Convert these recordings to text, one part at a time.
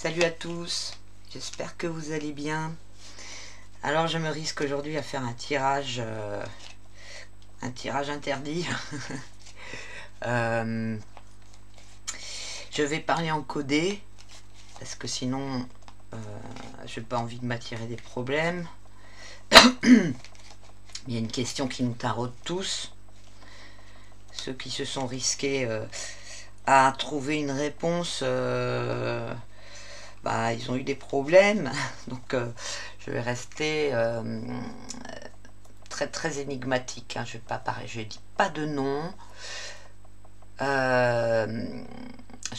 Salut à tous, j'espère que vous allez bien. Alors je me risque aujourd'hui à faire un tirage interdit. Je vais parler en codé, parce que sinon je n'ai pas envie de m'attirer des problèmes. Il y a une question qui nous taraude tous. Ceux qui se sont risqués à trouver une réponse, ils ont eu des problèmes. Donc je vais rester très énigmatique. Je vais pas parler, je dis pas de nom. Je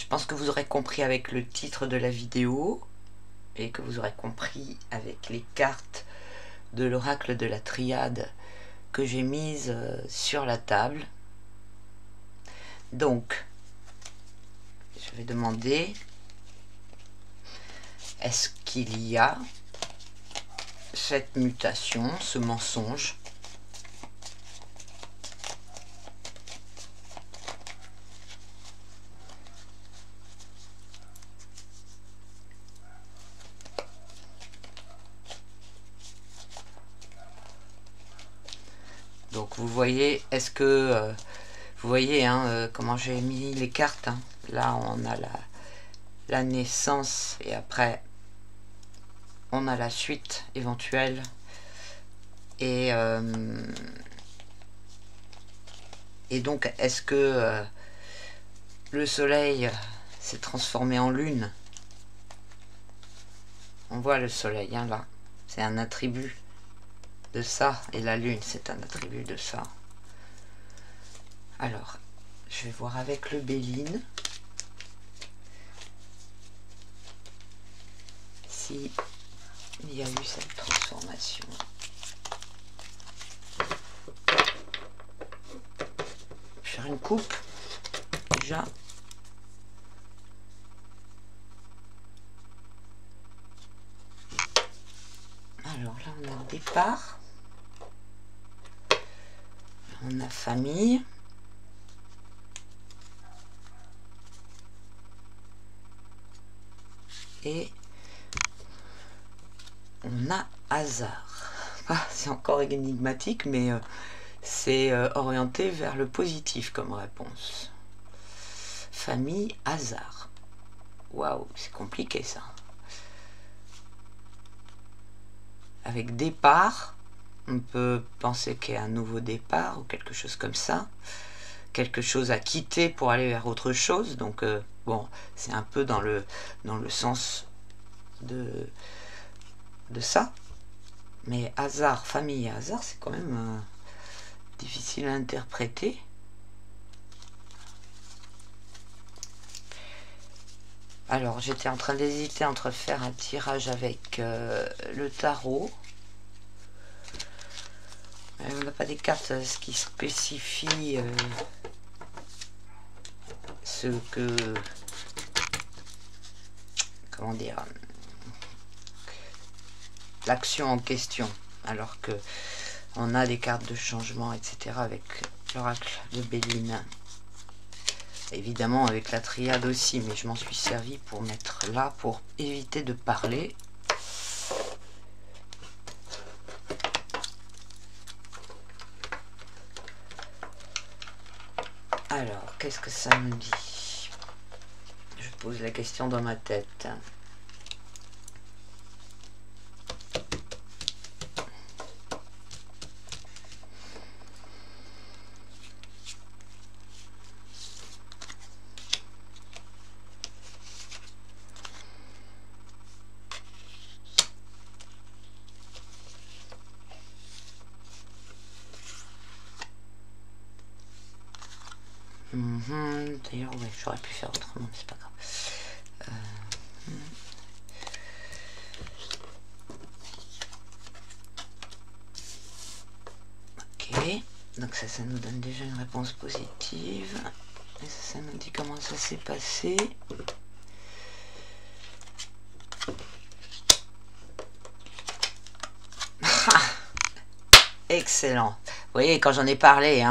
pense que vous aurez compris avec le titre de la vidéo et que vous aurez compris avec les cartes de l'oracle de la triade que j'ai mises sur la table. Donc, je vais demander, est-ce qu'il y a cette mutation, ce mensonge ? Donc vous voyez, est-ce que vous voyez comment j'ai mis les cartes, hein. Là on a la naissance et après on a la suite éventuelle et donc est-ce que le soleil s'est transformé en lune? On voit le soleil là, c'est un attribut de ça, et la lune c'est un attribut de ça. Alors je vais voir avec le Béline si il y a eu cette transformation. Je vais faire une coupe déjà. Alors là on a le départ, on a famille, et on a hasard. C'est encore énigmatique, mais c'est orienté vers le positif comme réponse. Famille, hasard. Waouh, c'est compliqué ça. Avec départ, on peut penser qu'il y a un nouveau départ ou quelque chose comme ça. Quelque chose à quitter pour aller vers autre chose. Donc bon, c'est un peu dans le sens de ça. Mais hasard, famille et hasard, c'est quand même difficile à interpréter. Alors, j'étais en train d'hésiter entre faire un tirage avec le tarot. On n'a pas des cartes qui spécifient ce que... Comment dire, l'action en question, alors que on a des cartes de changement, etc. avec l'oracle de Béline. Évidemment avec la triade aussi, mais je m'en suis servi pour mettre là, pour éviter de parler. Alors, qu'est-ce que ça me dit? Je pose la question dans ma tête. D'ailleurs, ouais, j'aurais pu faire autrement, mais c'est pas grave. Ok, donc ça nous donne déjà une réponse positive. Et ça nous dit comment ça s'est passé. Excellent. Vous voyez, quand j'en ai parlé,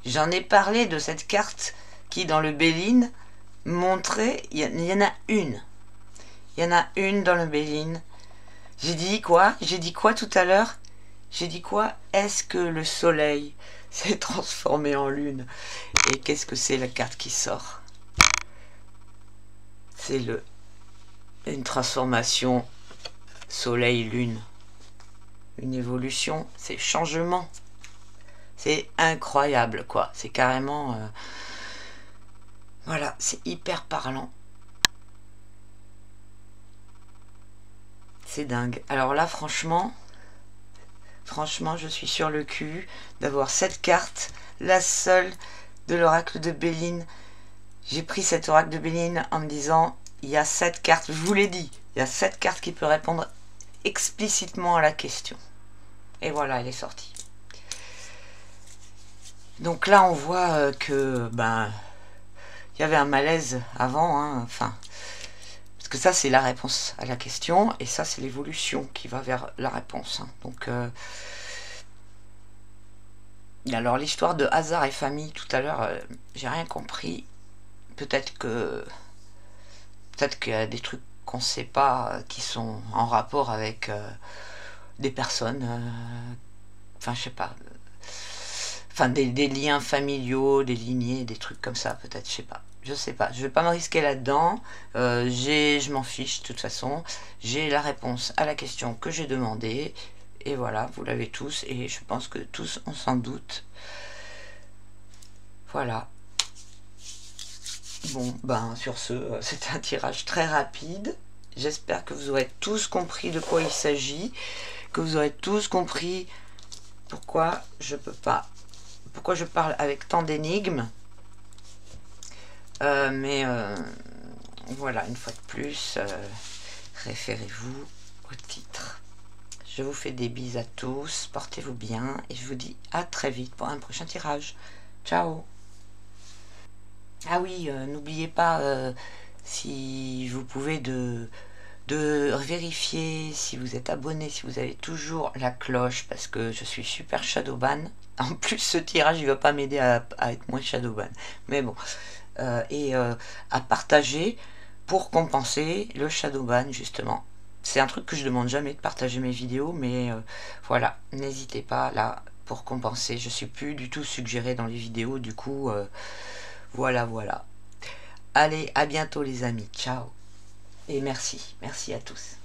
j'en ai parlé de cette carte qui, dans le Béline, montrait, il y en a une Il y en a une dans le Béline. J'ai dit quoi? J'ai dit quoi tout à l'heure? J'ai dit quoi? Est-ce que le soleil s'est transformé en lune? Et qu'est-ce que c'est la carte qui sort? C'est une transformation soleil-lune. Une évolution, c'est changement. C'est incroyable, quoi. C'est carrément... voilà, c'est hyper parlant. C'est dingue. Alors là, franchement, je suis sur le cul d'avoir cette carte, la seule de l'oracle de Béline. J'ai pris cet oracle de Béline en me disant, il y a 7 cartes, je vous l'ai dit, il y a 7 cartes qui peuvent répondre explicitement à la question. Et voilà, elle est sortie. Donc là, on voit que, il y avait un malaise avant, hein, enfin... Parce que ça, c'est la réponse à la question, et ça, c'est l'évolution qui va vers la réponse. Hein. Donc, alors, l'histoire de hasard et famille, tout à l'heure, j'ai rien compris. Peut-être qu'il y a des trucs qu'on ne sait pas, qui sont en rapport avec des personnes, enfin, je sais pas. Enfin, des liens familiaux, des lignées, des trucs comme ça, peut-être, je sais pas. Je sais pas, je vais pas me risquer là-dedans, je m'en fiche de toute façon, j'ai la réponse à la question que j'ai demandée, et voilà, vous l'avez tous, et je pense que tous on s'en doute. Voilà. Bon, sur ce, c'était un tirage très rapide, j'espère que vous aurez tous compris de quoi il s'agit, que vous aurez tous compris pourquoi je peux pas, pourquoi je parle avec tant d'énigmes. Voilà, une fois de plus, référez-vous au titre. Je vous fais des bises à tous, portez-vous bien, et je vous dis à très vite pour un prochain tirage. Ciao! Ah oui, n'oubliez pas, si vous pouvez, de vérifier si vous êtes abonné, si vous avez toujours la cloche, parce que je suis super shadowban. En plus, ce tirage, il va pas m'aider à être moins shadowban. Mais bon... à partager pour compenser le shadowban, justement. C'est un truc que je demande jamais, de partager mes vidéos, mais voilà, n'hésitez pas là pour compenser. Je suis plus du tout suggéré dans les vidéos, du coup voilà. Allez, à bientôt les amis, ciao, et merci à tous.